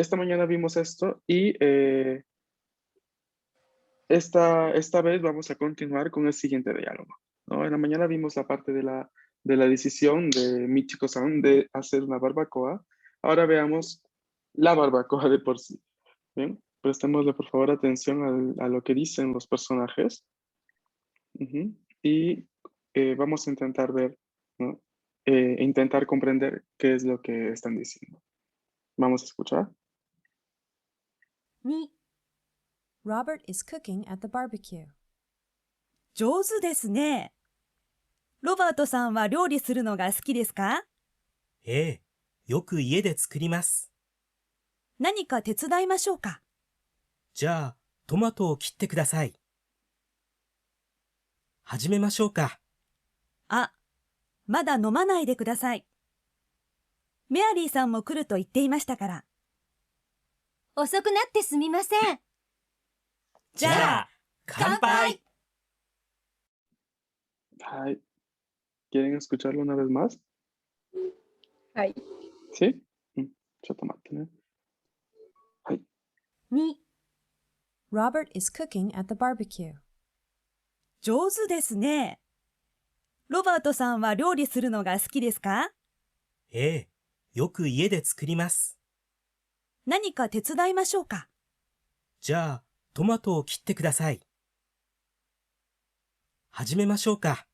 esta mañana vimos esto y esta vez vamos a continuar con el siguiente diálogo, ¿no? En la mañana vimos la parte de la decisión de Michiko-san de hacer una barbacoa. Ahora veamos la barbacoa de por sí. Bien, prestémosle por favor atención a lo que dicen los personajes. Ujú. Y vamos a intentar ver, ¿no? Intentar comprender qué es lo que están diciendo. Vamos a escuchar. 2. Robert is cooking at the barbecue. 上手ですね。ロバートさんは料理するのが好きですか？ええ、よく家で作ります。何か手伝いましょうか？じゃあ、トマトを切ってください。始めましょうか。あ、まだ飲まないでください。メアリーさんも来ると言っていましたから。遅くなってすみません。じゃあ、乾杯。 Ay, ¿quieren escucharlo una vez más? はい。 ¿Sí? Yo tomate, ¿no? 2. Robert is cooking at the barbecue. 上手ですね。ロバートさんは料理するのが好きですか？ええ、よく家で作ります。何か手伝いましょうか？じゃあ、トマトを切ってください。始めましょうか。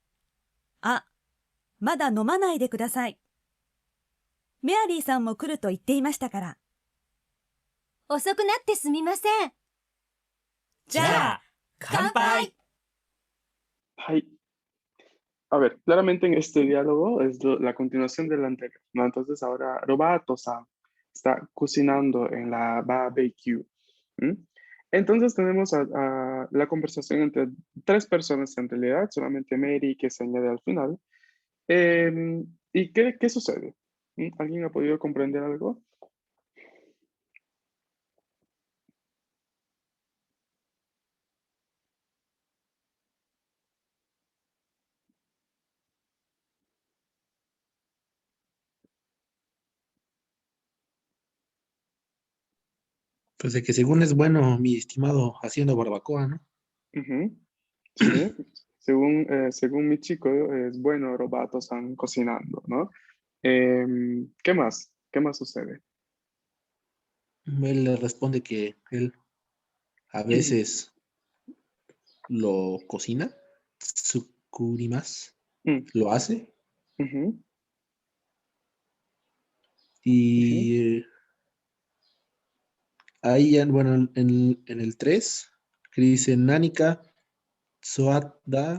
あ、まだ飲まないでください。メアリーさんも来ると言っていましたから。遅くなってすみません。じゃあ、乾杯。 Ay. A ver, claramente en este diálogo es la continuación del anterior, ¿no? Entonces ahora Robato-san está cocinando en la barbecue. ¿M? Entonces tenemos a la conversación entre tres personas en realidad, solamente Mary que se añade al final. ¿Y qué sucede? ¿Alguien ha podido comprender algo? Pues de que según es bueno, mi estimado, haciendo barbacoa, ¿no? Ujú. Sí, según mi chico, es bueno Robato-san cocinando, ¿no? ¿Qué más? ¿Qué más sucede? Él le responde que él a veces lo cocina, tsukurimasu, Mm, lo hace, ujú, y ahí ya, bueno, en el 3 que dice Nanika Tsuada,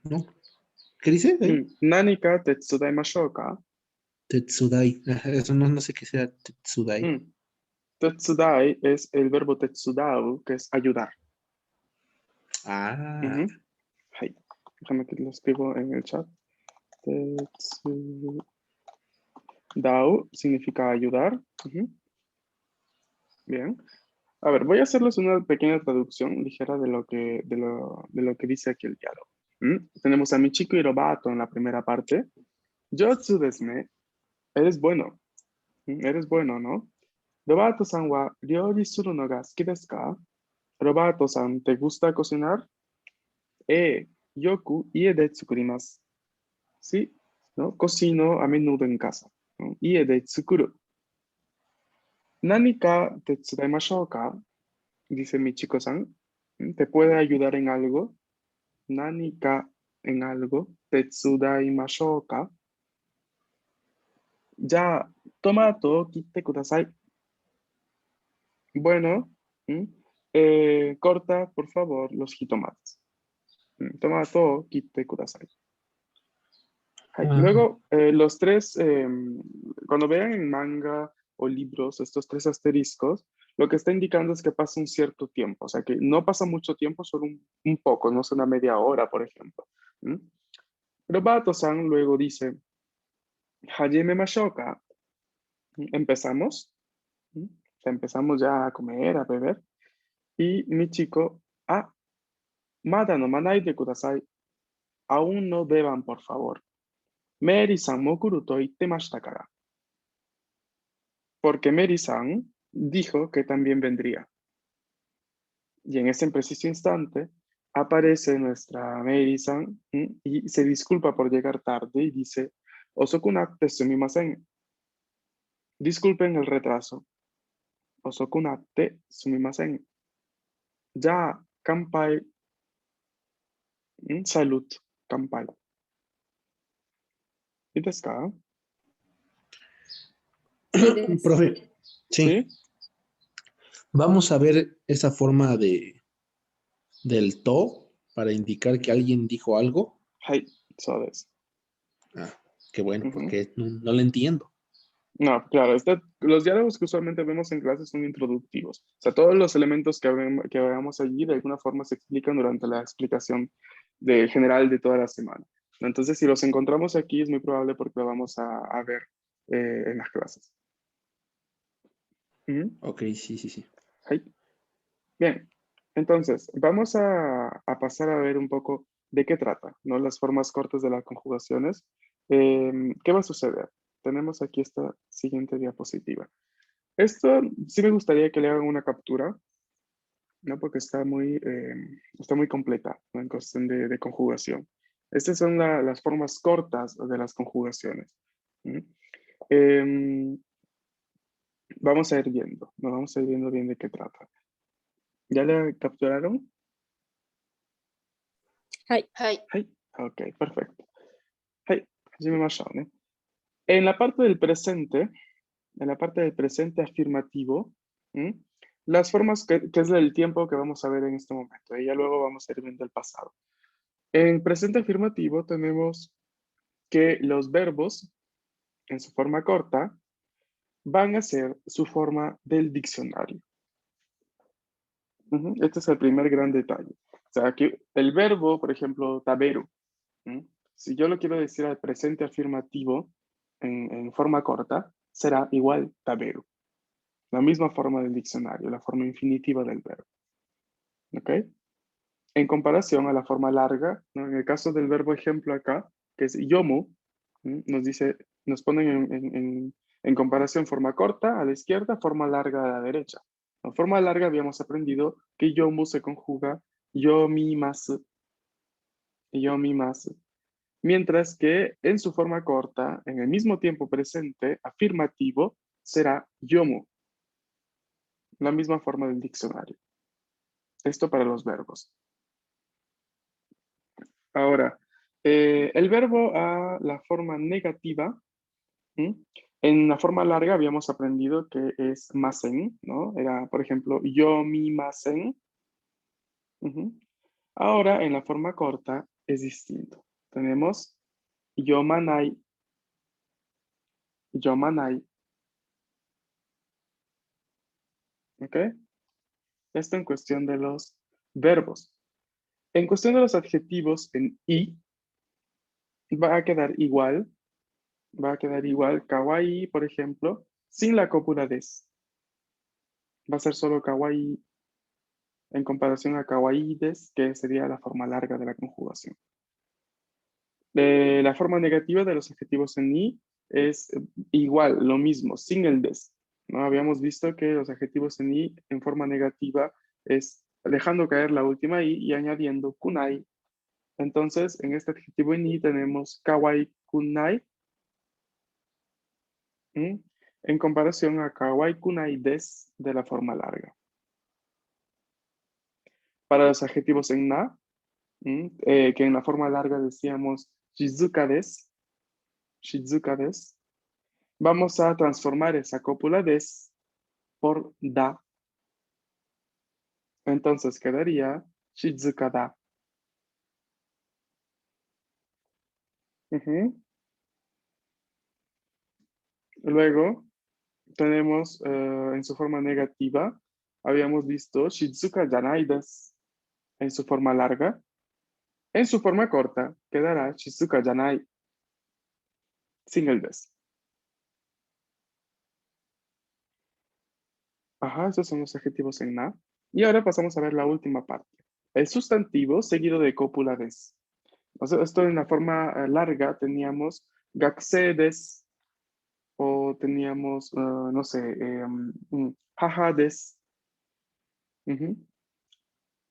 ¿no? ¿Qué dice ahí? Nanika tetsudai ka? Tetsudai. Ajá, eso no sé qué sea Tetsudai. Tetsudai es el verbo tetsudau, que es ayudar. Ah, Ujú. Ay, déjame que lo escribo en el chat. Tetsudau significa ayudar. Ujú. Bien. A ver, voy a hacerles una pequeña traducción ligera de lo que dice aquí el diálogo. Tenemos a Michiko y Robato en la primera parte. Yotsu desne, eres bueno. Eres bueno, ¿no? Robato-san wa ryori suru no ga suki desu ka? Robato-san, ¿te gusta cocinar? Yoku ie de tsukurimasu. Sí, ¿no? Cocino a menudo en casa, ¿no? Ie de tsukuru. Nani ka tetsudaimashou ka? Dice Michiko-san. ¿Te puede ayudar en algo? Nani ka en algo. Tetsudaimashou ka? Ya, tomato kitte kudasai. Bueno, corta, por favor, los jitomates. Tomato kitte kudasai. Luego, los tres, cuando vean en manga o libros estos tres asteriscos, lo que está indicando es que pasa un cierto tiempo, o sea que no pasa mucho tiempo, solo un poco, no es una media hora, por ejemplo. Robato-san luego dice, Hajime mashou ka? Empezamos. O sea, empezamos ya a comer, a beber. Y mi chico, mada no manai de kudasai. Aún no beban, por favor. Mary-san mo kuru to ittemashita kara. porque Mary-san dijo que también vendría. Y en ese preciso instante aparece nuestra Mary-san y se disculpa por llegar tarde y dice, Osoku natte sumimasen. Disculpen el retraso. Osoku natte sumimasen. Ya, kanpai. Salud, kanpai. ¿Y desu ka? Sí, des. Profe, sí, ¿Sí? vamos a ver esa forma del to para indicar que alguien dijo algo. Hai, so desu. Ah, qué bueno, Ujú. porque no lo entiendo. No, claro, los diálogos que usualmente vemos en clase son introductivos. O sea, todos los elementos que veamos allí de alguna forma se explican durante la explicación general de toda la semana. Entonces, si los encontramos aquí, es muy probable porque lo vamos a ver en las clases. Ujú. Ok, sí. Ahí. Bien, entonces, vamos a pasar a ver un poco de qué trata, ¿no? Las formas cortas de las conjugaciones. ¿Qué va a suceder? Tenemos aquí esta siguiente diapositiva. Esto sí me gustaría que le hagan una captura, ¿no? Porque está muy completa, ¿no? En cuestión de conjugación. Estas son las formas cortas de las conjugaciones. ¿Mm? Em, vamos a ir viendo, ¿no? Vamos a ir viendo bien de qué trata. ¿Ya la capturaron? はい。はい. Ok, perfecto. はい、始めましょうね。En la parte del presente, en la parte del presente afirmativo, ¿m? Las formas que es el tiempo que vamos a ver en este momento, y ya luego vamos a ir viendo el pasado. En presente afirmativo tenemos que los verbos, en su forma corta, van a ser su forma del diccionario. Este es el primer gran detalle. O sea, que el verbo, por ejemplo, taberu, si yo lo quiero decir al presente afirmativo en forma corta, será igual taberu. La misma forma del diccionario, la forma infinitiva del verbo. ¿Ok? En comparación a la forma larga, ¿no? En el caso del verbo ejemplo acá, que es yomu, nos ponen en comparación forma corta a la izquierda, forma larga a la derecha. En forma larga habíamos aprendido que yomu se conjuga yomimasu, yomimasu. Mientras que en su forma corta, en el mismo tiempo presente, afirmativo, será yomu, la misma forma del diccionario. Esto para los verbos. Ahora, el verbo a la forma negativa, ¿m? En la forma larga habíamos aprendido que es masen, ¿no? Era, por ejemplo, yomimasen. Ujú. Ahora, en la forma corta es distinto. Tenemos yomanai, yomanai, ¿ok? Esto en cuestión de los verbos. En cuestión de los adjetivos en i, va a quedar igual. Va a quedar igual kawaii, por ejemplo, sin la cópula des. Va a ser solo kawaii en comparación a kawaii des, que sería la forma larga de la conjugación. La forma negativa de los adjetivos en i es igual, lo mismo, sin el des. ¿No? Habíamos visto que los adjetivos en i en forma negativa es dejando caer la última i y añadiendo kunai. Entonces, en este adjetivo en i tenemos kawaii kunai, en comparación a kawaii kunai des de la forma larga. Para los adjetivos en na, que en la forma larga decíamos shizuka des, vamos a transformar esa cópula des por da. Entonces quedaría shizuka da. Luego tenemos en su forma negativa, habíamos visto shizuka janai des en su forma larga. En su forma corta quedará shizuka janai sin el des. Ajá, esos son los adjetivos en na. Y ahora pasamos a ver la última parte. El sustantivo seguido de cópula des. O sea, esto en la forma larga teníamos gakusei des o o teníamos, no sé, jaja des. Ujú.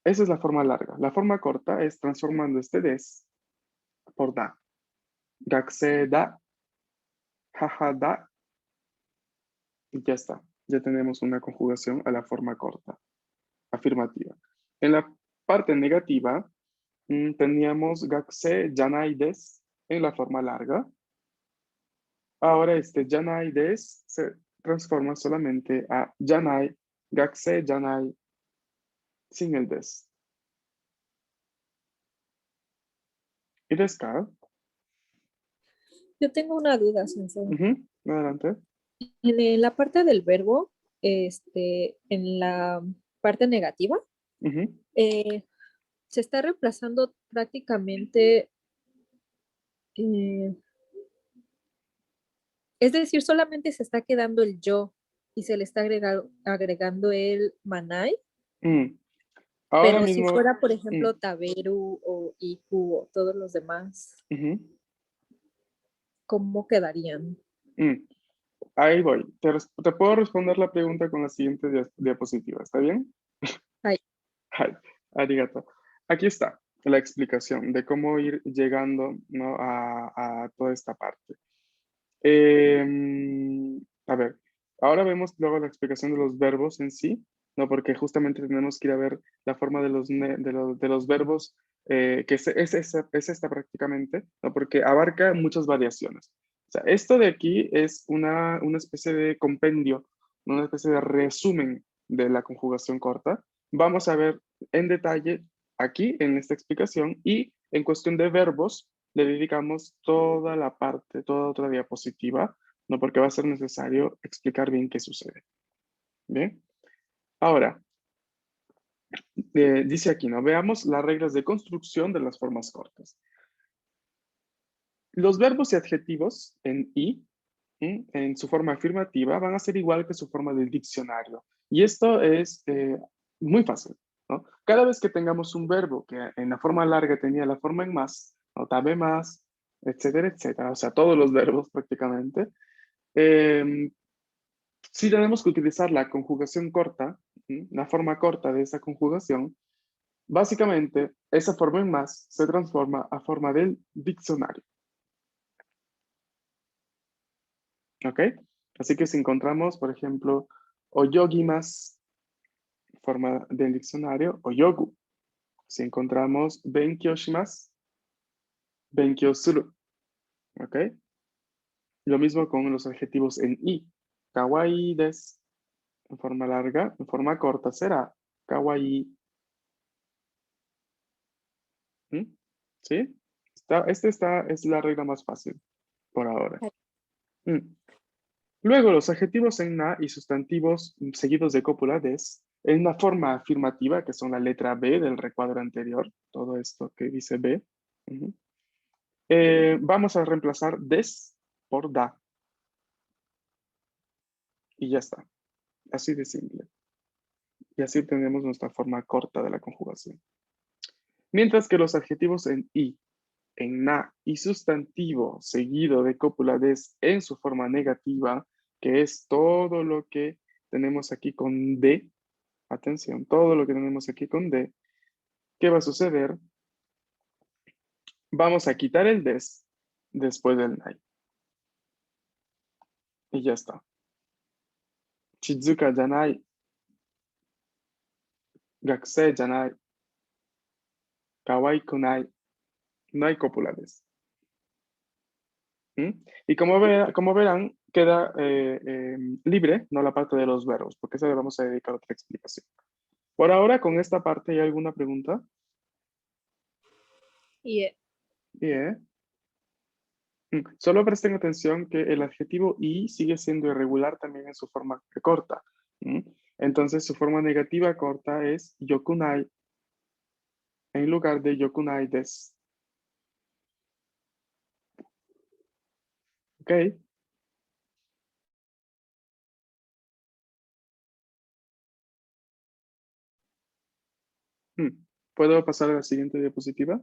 Esa es la forma larga. La forma corta es transformando este des por da. Gakse da, jaja da, y ya está. Ya tenemos una conjugación a la forma corta, afirmativa. En la parte negativa, teníamos gakse janai des en la forma larga. Ahora este janai des se transforma solamente a janai, gakse janai, sin el des. ¿Y deska? Yo tengo una duda, Sensei. Ujú, adelante. La parte del verbo, en la parte negativa, Ujú, se está reemplazando prácticamente, eh, es decir, solamente se está quedando el yo y se le está agregando el manai, mm. Ahora pero si mismo, fuera, por mm, ejemplo, taberu o iku o todos los demás, ujú, ¿cómo quedarían? mm. Ahí voy. Te puedo responder la pregunta con la siguiente diapositiva. ¿Está bien? Ay, Hi, arigato. Aquí está la explicación de cómo ir llegando, ¿no? a toda esta parte. A ver, ahora vemos luego la explicación de los verbos en sí, ¿no? Porque justamente tenemos que ir a ver la forma de los verbos, que es esta prácticamente, ¿no? Porque abarca muchas variaciones. O sea, esto de aquí es una especie de compendio, ¿no? Una especie de resumen de la conjugación corta. Vamos a ver en detalle aquí en esta explicación y en cuestión de verbos le dedicamos toda la parte, toda otra diapositiva, ¿no? Porque va a ser necesario explicar bien qué sucede. Bien. Ahora, dice aquí, ¿no? Veamos las reglas de construcción de las formas cortas. Los verbos y adjetivos en i, en su forma afirmativa, van a ser igual que su forma del diccionario. Y esto es muy fácil, ¿no? Cada vez que tengamos un verbo que en la forma larga tenía la forma en más, o tabe más, etcétera, etcétera, o sea, todos los verbos prácticamente, si tenemos que utilizar la conjugación corta, la forma corta de esa conjugación, básicamente esa forma en más se transforma a forma del diccionario. ¿Ok? Así que si encontramos, por ejemplo, oyogimas, forma del diccionario, oyogu. Si encontramos benkyou shimasu, benkyou suru. ¿Ok? Lo mismo con los adjetivos en i. Kawaii desu, en forma larga, en forma corta será kawaii. ¿Sí? Es la regla más fácil por ahora. Mm. Luego, los adjetivos en na y sustantivos seguidos de cópula des, en una forma afirmativa, que son la letra B del recuadro anterior, todo esto que dice B, vamos a reemplazar des por da. Y ya está. Así de simple. Y así tenemos nuestra forma corta de la conjugación. Mientras que los adjetivos en i, en na y sustantivo seguido de cópula des en su forma negativa, que es todo lo que tenemos aquí con D, atención, todo lo que tenemos aquí con D, ¿qué va a suceder? Vamos a quitar el des después del nai. Y ya está. Shizuka janai, gakusei janai, kawaii kunai, no hay cópula des. Y como verán, queda libre, no la parte de los verbos, porque eso le vamos a dedicar otra explicación. Por ahora, con esta parte, ¿hay alguna pregunta? y Bien. Solo presten atención que el adjetivo i sigue siendo irregular también en su forma corta. Entonces, su forma negativa corta es yokunai en lugar de yokunai des. ¿Ok? ¿Puedo pasar a la siguiente diapositiva?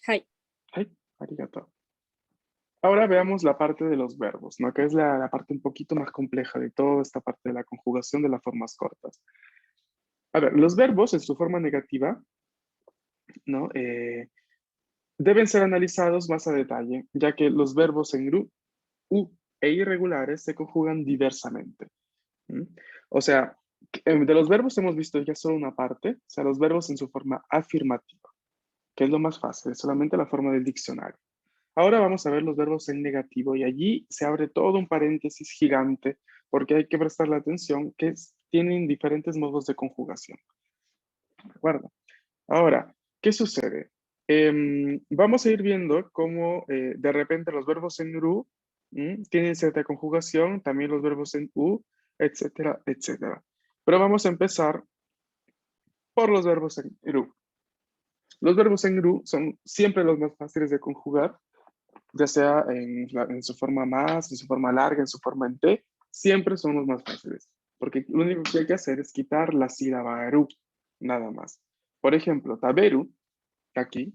はい。はい、ありがとう。Ahora veamos la parte de los verbos, ¿no? Que es la parte un poquito más compleja de toda esta parte de la conjugación de las formas cortas. A ver, los verbos en su forma negativa, ¿no? Deben ser analizados más a detalle, ya que los verbos en GRU, U e irregulares se conjugan diversamente. ¿Mm? O sea, de los verbos hemos visto ya solo una parte, o sea, los verbos en su forma afirmativa, que es lo más fácil, es solamente la forma del diccionario. Ahora vamos a ver los verbos en negativo y allí se abre todo un paréntesis gigante porque hay que prestarle atención que tienen diferentes modos de conjugación. ¿De acuerdo? Ahora, ¿qué sucede? Vamos a ir viendo cómo de repente los verbos en RU tienen cierta conjugación, también los verbos en U, etcétera, etcétera. Pero vamos a empezar por los verbos en RU. Los verbos en RU son siempre los más fáciles de conjugar, ya sea en su forma más, en su forma larga, en su forma en T, siempre son los más fáciles. Porque lo único que hay que hacer es quitar la sílaba RU, nada más. Por ejemplo, taberu, aquí,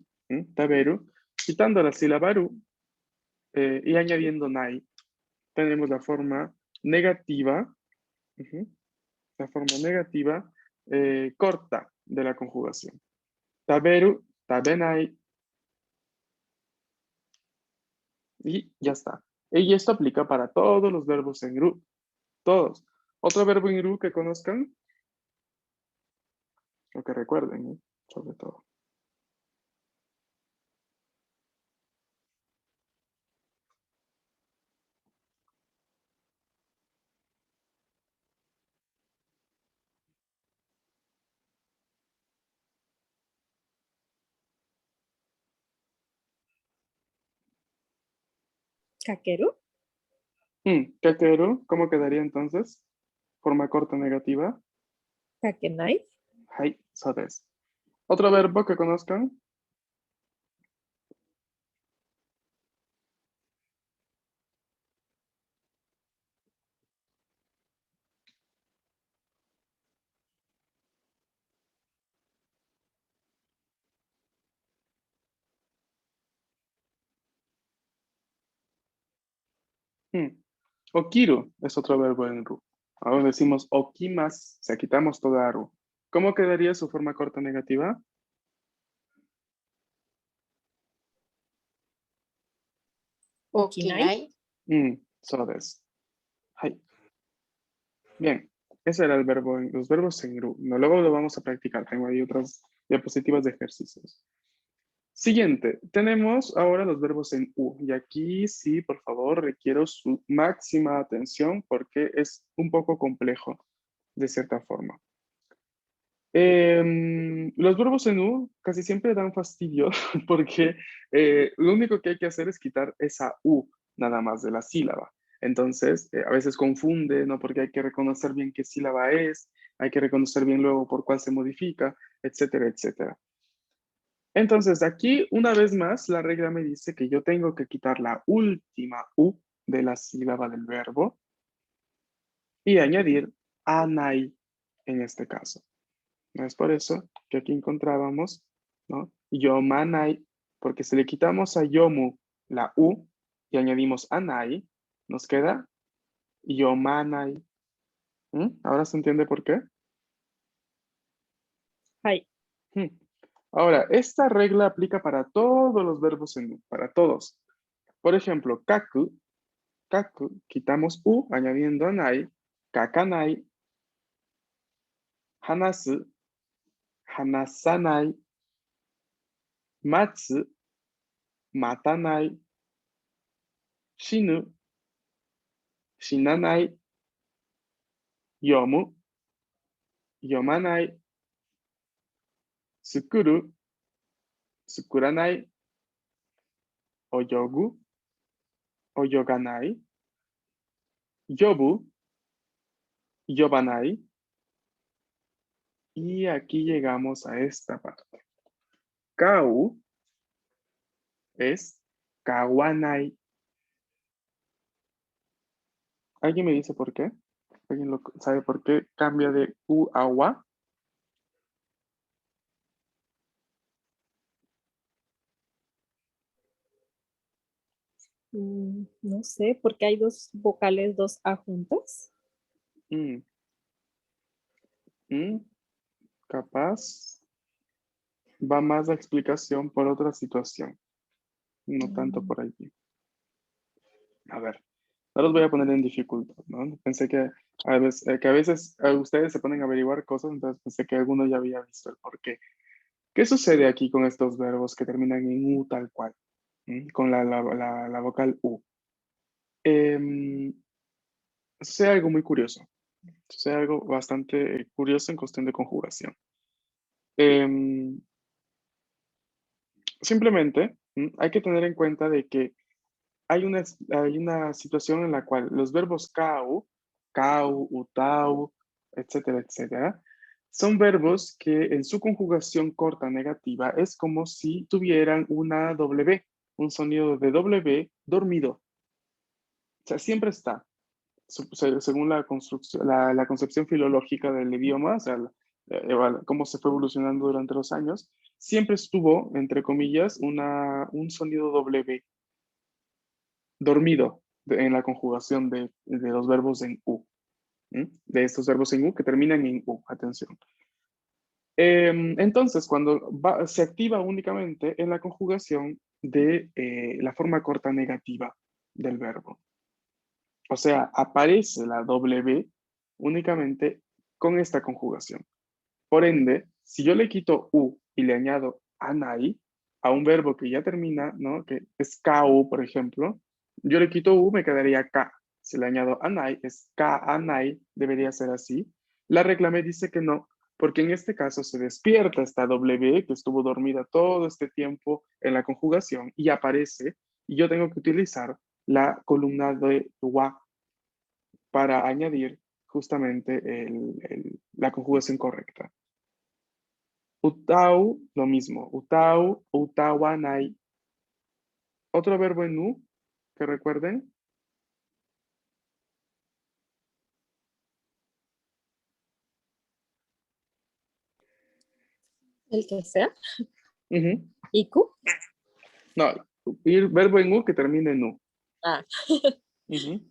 taberu, quitando la sílaba ru y añadiendo nai, tenemos la forma negativa, la forma negativa corta de la conjugación. Taberu, tabenai, y ya está. Y esto aplica para todos los verbos en ru, todos. Otro verbo en ru que conozcan, o que recuerden, sobre todo. ¿Kakeru? Kakeru, ¿cómo quedaría entonces? Forma corta negativa. ¿Kakenai? Hai, so desu. Otro verbo que conozcan. Okiru es otro verbo en ru. Ahora decimos okimas, o sea, quitamos toda ru. ¿Cómo quedaría su forma corta negativa? ¿Okinai? So desu. Hai. Bien, ese era el verbo, los verbos en ru. No, luego lo vamos a practicar. Tengo ahí otras diapositivas de ejercicios. Siguiente, tenemos ahora los verbos en U. Y aquí sí, por favor, requiero su máxima atención porque es un poco complejo, de cierta forma. Los verbos en U casi siempre dan fastidio porque lo único que hay que hacer es quitar esa U nada más de la sílaba. Entonces, a veces confunde, ¿no? Porque hay que reconocer bien qué sílaba es, hay que reconocer bien luego por cuál se modifica, etcétera, etcétera. Entonces, aquí, una vez más, la regla me dice que yo tengo que quitar la última U de la sílaba del verbo y añadir anai en este caso. ¿No? Es por eso que aquí encontrábamos, ¿no? Yomanai, porque si le quitamos a yomu la U y añadimos anai, nos queda yomanai. ¿Ahora se entiende por qué? Hai. ¿Mm? Ahora, esta regla aplica para todos los verbos en U, para todos. Por ejemplo, kaku, kaku, quitamos U añadiendo anai, kakanai, hanasu, hanasanai, matsu, matanai, shinu, shinanai, yomu, yomanai, sukuru, sukuranai, oyogu, oyoganai, yobu, yobanai. Y aquí llegamos a esta parte. Kau es kawanai. ¿Alguien me dice por qué? ¿Alguien sabe por qué cambia de U a wa? No sé, porque hay dos vocales, dos A juntas. Mm, mm, Capaz va más la explicación por otra situación, no tanto por allí. A ver, no los voy a poner en dificultad, ¿no? Pensé que a veces ustedes se ponen a averiguar cosas, entonces pensé que alguno ya había visto el porqué. ¿Qué sucede aquí con estos verbos que terminan en U tal cual? Con la vocal U. Sucede algo muy curioso. Sucede algo bastante curioso en cuestión de conjugación. Em, Simplemente hay que tener en cuenta de que hay una situación en la cual los verbos kau, utau, etcétera, etcétera, son verbos que en su conjugación corta negativa es como si tuvieran una W, un sonido de W dormido. O sea, siempre está, según la construcción, la concepción filológica del idioma, o sea, cómo se fue evolucionando durante los años, siempre estuvo, entre comillas, un sonido W dormido en la conjugación de los verbos en U. De estos verbos en U que terminan en U, atención. Entonces, cuando se activa únicamente en la conjugación de la forma corta negativa del verbo. O sea, aparece la W únicamente con esta conjugación. Por ende, si yo le quito U y le añado anai a un verbo que ya termina, ¿no? Que es kau, por ejemplo, yo le quito U, me quedaría K. Si le añado anai, es K anai, debería ser así. La regla me dice que no, porque en este caso se despierta esta W que estuvo dormida todo este tiempo en la conjugación y aparece, y yo tengo que utilizar la columna de wa para añadir justamente la conjugación correcta. Utau, lo mismo. Utau, utawanai. Otro verbo en U, que recuerden. El que sea. Ujú. Iku. No, verbo en U que termine en U. Ah. Ujú.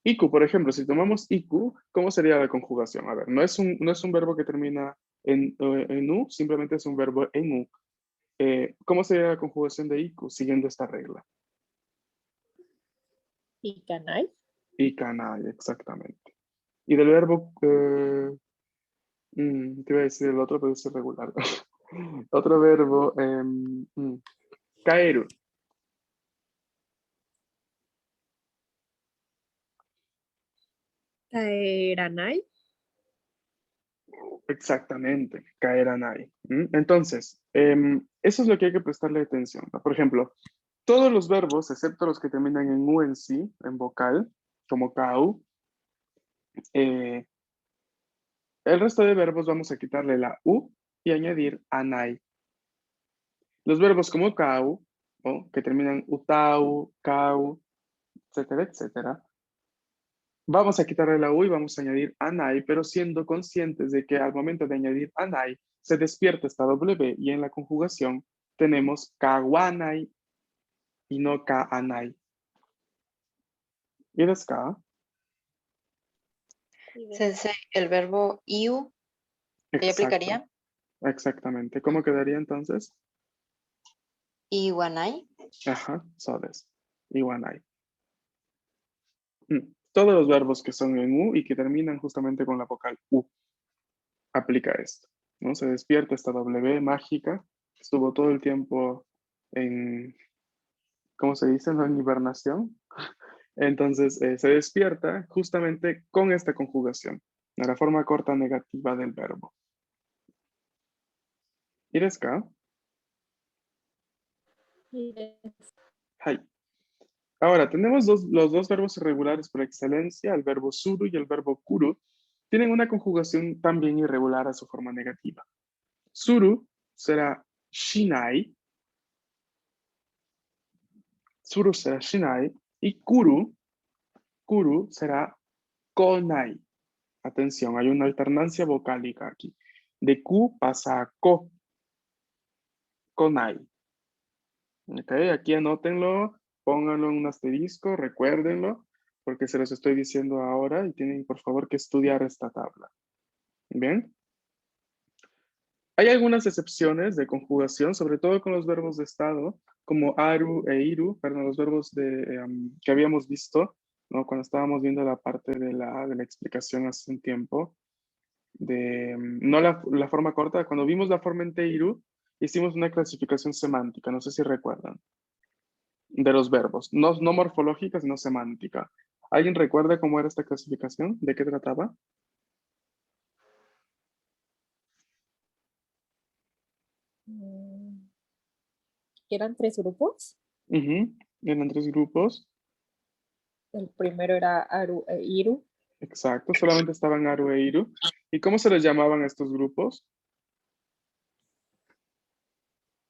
Iku, por ejemplo, si tomamos iku, ¿cómo sería la conjugación? A ver, no es un verbo que termina en U, simplemente es un verbo en U. ¿Cómo sería la conjugación de iku siguiendo esta regla? Ikanai. Ikanai, exactamente. Y del verbo, te iba a decir el otro, pero es irregular. Otro verbo, caeru. Kaeranai. Exactamente, caerán ahí. Entonces, eso es lo que hay que prestarle atención, ¿no? Por ejemplo, todos los verbos, excepto los que terminan en U en sí, en vocal, como kau, eh, el resto de verbos vamos a quitarle la U y añadir anai. Los verbos como kau, ¿no? Que terminan utau, kau, etcétera, etcétera, vamos a quitarle la U y vamos a añadir anai, pero siendo conscientes de que al momento de añadir anai se despierta esta W y en la conjugación tenemos kawanai y no kaanai. ¿Y es ka? Sensei, el verbo iu, ¿ahí Exacto, aplicaría? exactamente. ¿Cómo quedaría entonces? Iwanai. Ajá, so des. Iwanai. Todos los verbos que son en U y que terminan justamente con la vocal U. Aplica esto, ¿no? Se despierta esta W mágica, estuvo todo el tiempo en, ¿cómo se dice? ¿No? En hibernación. Entonces se despierta justamente con esta conjugación, de la forma corta negativa del verbo. ¿Ireska? Hai. Ahora, tenemos los dos verbos irregulares por excelencia, el verbo suru y el verbo kuru. Tienen una conjugación también irregular a su forma negativa. Suru será shinai. Suru será shinai. Y kuru será konai. Atención, hay una alternancia vocálica aquí. De ku pasa a ko. Konai. Ok, aquí anótenlo, pónganlo en un asterisco, recuérdenlo, porque se los estoy diciendo ahora y tienen por favor que estudiar esta tabla. Bien. Hay algunas excepciones de conjugación, sobre todo con los verbos de estado, como aru e iru, perdón, los verbos que habíamos visto, ¿no? Cuando estábamos viendo la parte de la explicación hace un tiempo, no la forma corta, cuando vimos la forma en iru, hicimos una clasificación semántica, no sé si recuerdan, de los verbos, no morfológica, sino semántica. ¿Alguien recuerda cómo era esta clasificación? ¿De qué trataba? Que eran 3 grupos. Eran 3 grupos. El primero era Aru e Iru. Exacto, solamente estaban Aru e Iru. ¿Y cómo se les llamaban a estos grupos?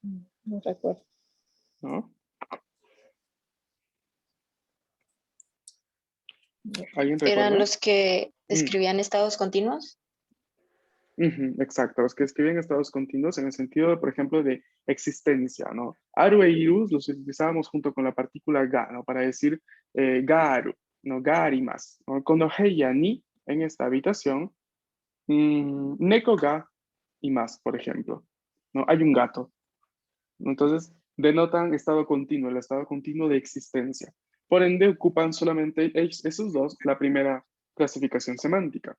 No recuerdo. ¿No? ¿Alguien recuerda? ¿Eran los que describían estados continuos? Exacto, los que escriben estados continuos en el sentido, por ejemplo, de existencia, ¿no? Aru e iru los utilizábamos junto con la partícula ga, ¿no? Para decir garu, ¿no? Garimas, ¿no? Cuando heya ni en esta habitación, neko ga y más, por ejemplo, ¿no? Hay un gato. Entonces, denotan estado continuo, el estado continuo de existencia. Por ende, ocupan solamente esos dos la primera clasificación semántica.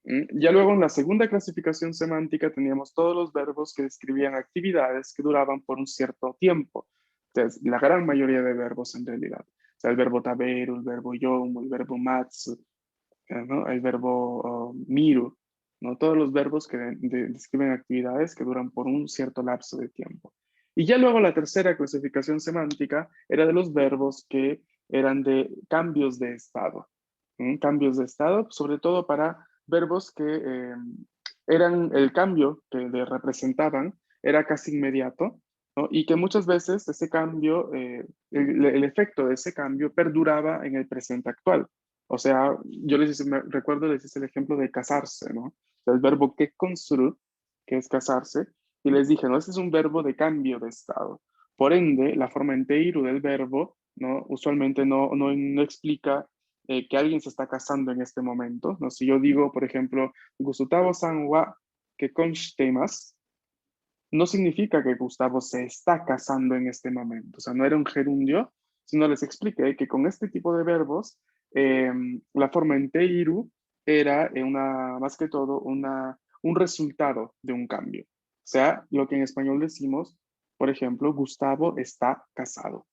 Ya luego en la segunda clasificación semántica teníamos todos los verbos que describían actividades que duraban por un cierto tiempo. Entonces, la gran mayoría de verbos en realidad. O sea, el verbo taberu, el verbo yomu, el verbo matsu, ¿no? El verbo miru, ¿no? Todos los verbos que describen actividades que duran por un cierto lapso de tiempo. Y ya luego la tercera clasificación semántica era de los verbos que eran de cambios de estado. Cambios de estado, sobre todo para verbos que eran el cambio que le representaban, era casi inmediato, ¿no? Y que muchas veces ese cambio, el efecto de ese cambio perduraba en el presente actual. O sea, yo recuerdo, les hice el ejemplo de casarse, ¿no? O sea, el verbo que construir, que es casarse, y les dije, no, ese es un verbo de cambio de estado. Por ende, la forma entero del verbo, ¿no? Usualmente no explica que alguien se está casando en este momento, ¿no? Si yo digo, por ejemplo, Gustavo-san wa kekonshiteimasu, no significa que Gustavo se está casando en este momento. O sea, no era un gerundio, sino les expliqué que con este tipo de verbos, la forma en teiru era más que todo un resultado de un cambio. O sea, lo que en español decimos, por ejemplo, Gustavo está casado.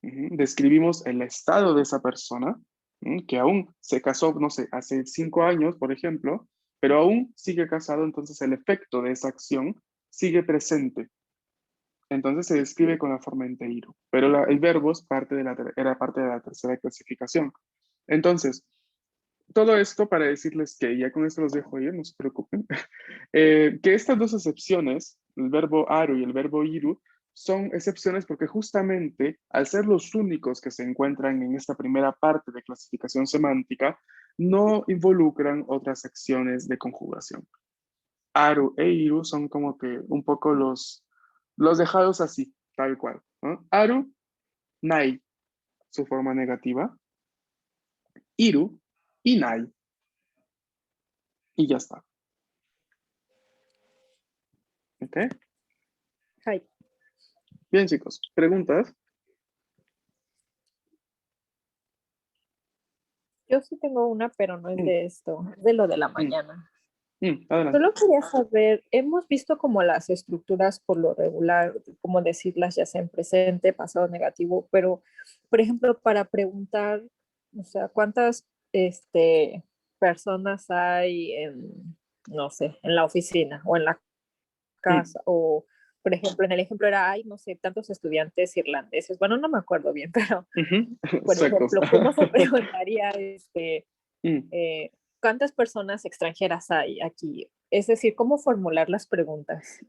Describimos el estado de esa persona, que aún se casó, no sé, hace 5 años, por ejemplo, pero aún sigue casado, entonces el efecto de esa acción sigue presente. Entonces se describe con la forma en teiru, pero el verbo era parte de la tercera clasificación. Entonces, todo esto para decirles que, ya con esto los dejo ir, no se preocupen, que estas dos excepciones, el verbo aru y el verbo iru, son excepciones porque justamente al ser los únicos que se encuentran en esta primera parte de clasificación semántica, no involucran otras acciones de conjugación. Aru e iru son como que un poco los dejados así, tal cual, ¿no? Aru, nai, su forma negativa. Iru, inai. Y ya está. ¿Ok? Hi. Bien, chicos. ¿Preguntas? Yo sí tengo una, pero no es de esto, es de lo de la mañana. Adelante. Solo quería saber, hemos visto como las estructuras por lo regular, como decirlas ya sea en presente, pasado, negativo, pero, por ejemplo, para preguntar, o sea, ¿cuántas personas hay en, no sé, en la oficina o en la casa? O, por ejemplo, en el ejemplo era, hay, no sé, tantos estudiantes irlandeses. Bueno, no me acuerdo bien, pero, por Suecos. ejemplo, ¿cómo se preguntaría Mm. ¿cuántas personas extranjeras hay aquí? Es decir, ¿cómo formular las preguntas?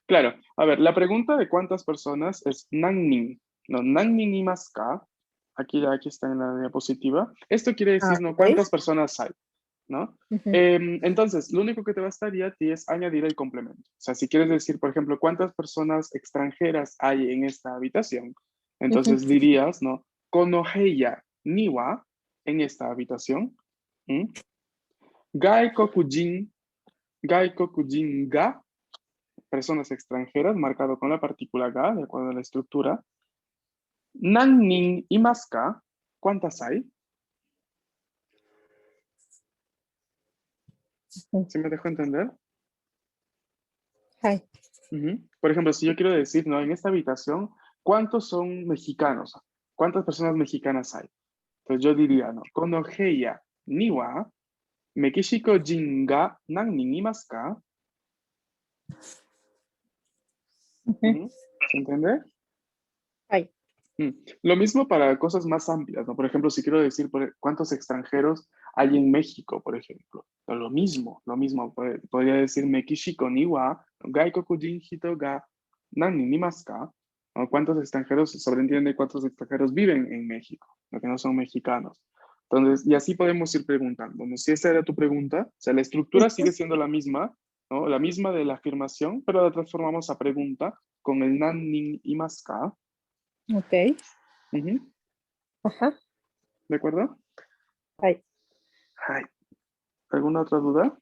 Claro, a ver, la pregunta de cuántas personas es nannin, No, nannin imasu ka. Aquí está en la diapositiva. Esto quiere decir, ¿no? ok. ¿Cuántas personas hay? ¿No? Ujú. Entonces, lo único que te bastaría a ti es añadir el complemento. O sea, si quieres decir, por ejemplo, cuántas personas extranjeras hay en esta habitación, entonces dirías, ¿no? Konoheya ni wa, en esta habitación. Gaikokujin ga, personas extranjeras, marcado con la partícula ga, de acuerdo a la estructura. Nannin imasu ka, ¿cuántas hay? ¿Sí me dejo entender? Hi. Por ejemplo, si yo quiero decir, ¿no? En esta habitación, ¿cuántos son mexicanos? ¿Cuántas personas mexicanas hay? Entonces yo diría, ¿no? Konoheya ni wa Mekishiko jin ga nannin imasu ka? ¿Se entiende? Hi. Lo mismo para cosas más amplias, ¿no? Por ejemplo, si quiero decir cuántos extranjeros hay en México, por ejemplo. Lo mismo. Podría decir Mekishiko ni wa gaikoku jin hito ga nannin imasu ka? ¿No? ¿Cuántos extranjeros, sobreentiende cuántos extranjeros viven en México, lo que no son mexicanos? Entonces, y así podemos ir preguntando, ¿no? Si esa era tu pregunta, o sea, la estructura sigue siendo la misma, ¿no? La misma de la afirmación, pero la transformamos a pregunta con el nannin imasu ka. Ok. Ujú. Ajá. ¿De acuerdo? Hi. Ay, ¿alguna otra duda?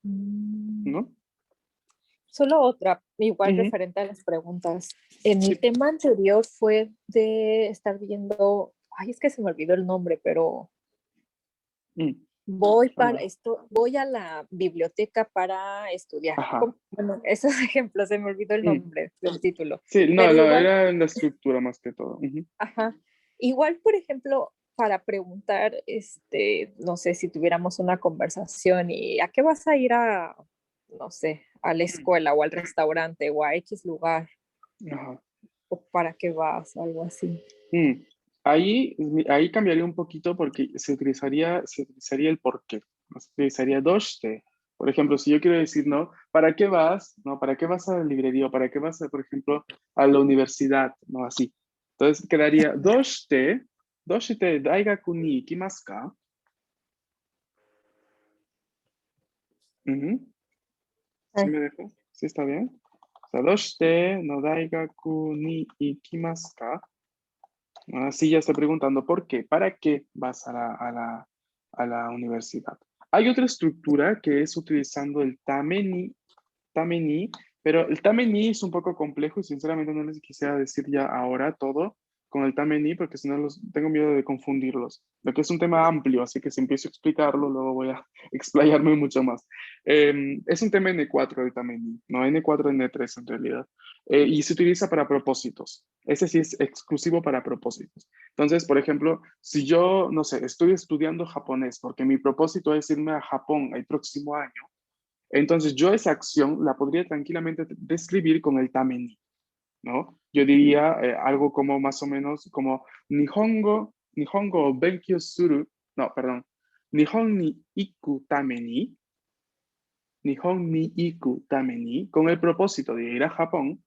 ¿No? Solo otra, igual Ujú. referente a las preguntas. En Sí. el tema anterior fue de estar viendo, ay, es que se me olvidó el nombre, pero voy Anda. voy a la biblioteca para estudiar. Ajá. Bueno, esos ejemplos, se me olvidó el nombre del título. Sí, no, Pero igual, era en la estructura más que todo. Ujú. ajá. Igual, por ejemplo, para preguntar, no sé, si tuviéramos una conversación y ¿a qué vas a ir a, no sé, a la escuela o al restaurante o a X lugar? Ajá. ¿O para qué vas? O algo así. Ahí cambiaría un poquito porque se utilizaría el por qué. ¿No? Se utilizaría doshite. Por ejemplo, si yo quiero decir, ¿no? ¿Para qué vas? ¿No? ¿Para qué vas a la librería? ¿O para qué vas, por ejemplo, a la universidad? ¿No? Así. Entonces quedaría doshite daigaku ni ikimasu ka? ¿Sí Ay, me dejo? ¿Sí está bien? O sea, doshite no daigaku ni ikimasu ka? Así ya estoy preguntando, ¿por qué? ¿Para qué vas a la universidad? Hay otra estructura que es utilizando el tameni, pero el tameni es un poco complejo y sinceramente no les quisiera decir ya ahora todo con el tameni porque si no tengo miedo de confundirlos. Lo que es un tema amplio, así que si empiezo a explicarlo, luego voy a explayarme mucho más. Es un tema N4 el tameni, no N4, N3 en realidad. Y se utiliza para propósitos. Ese sí es exclusivo para propósitos. Entonces, por ejemplo, si yo, no sé, estoy estudiando japonés porque mi propósito es irme a Japón el próximo año, entonces yo esa acción la podría tranquilamente describir con el tameni, ¿no? Yo diría algo como más o menos como Nihongo o benkyou suru, no, perdón, Nihon ni iku tameni, Nihon ni iku tameni, con el propósito de ir a Japón.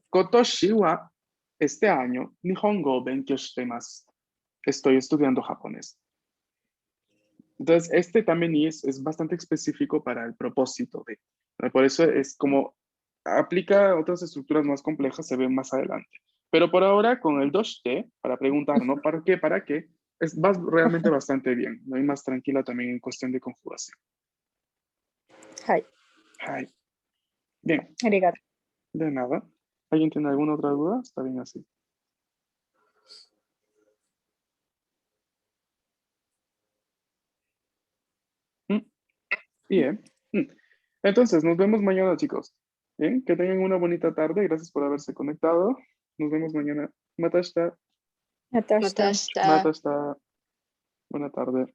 Kotoshi wa, este año, Nihongo o benkyou shitemasu. Estoy estudiando japonés. Entonces, este también es bastante específico para el propósito de. Por eso es como aplica otras estructuras más complejas, se ven más adelante. Pero por ahora, con el doshite, para preguntar, ¿no? ¿Para qué? ¿Para qué? Va realmente bastante bien, ¿no? Y más tranquila también en cuestión de conjugación. hi. Ay. Bien, Arigato. de nada. ¿Alguien tiene alguna otra duda? Está bien así. Bien. Entonces, nos vemos mañana, chicos. Bien, que tengan una bonita tarde. Gracias por haberse conectado. Nos vemos mañana. Matashita. Natasha. Matashita. Matashita. Buena tarde.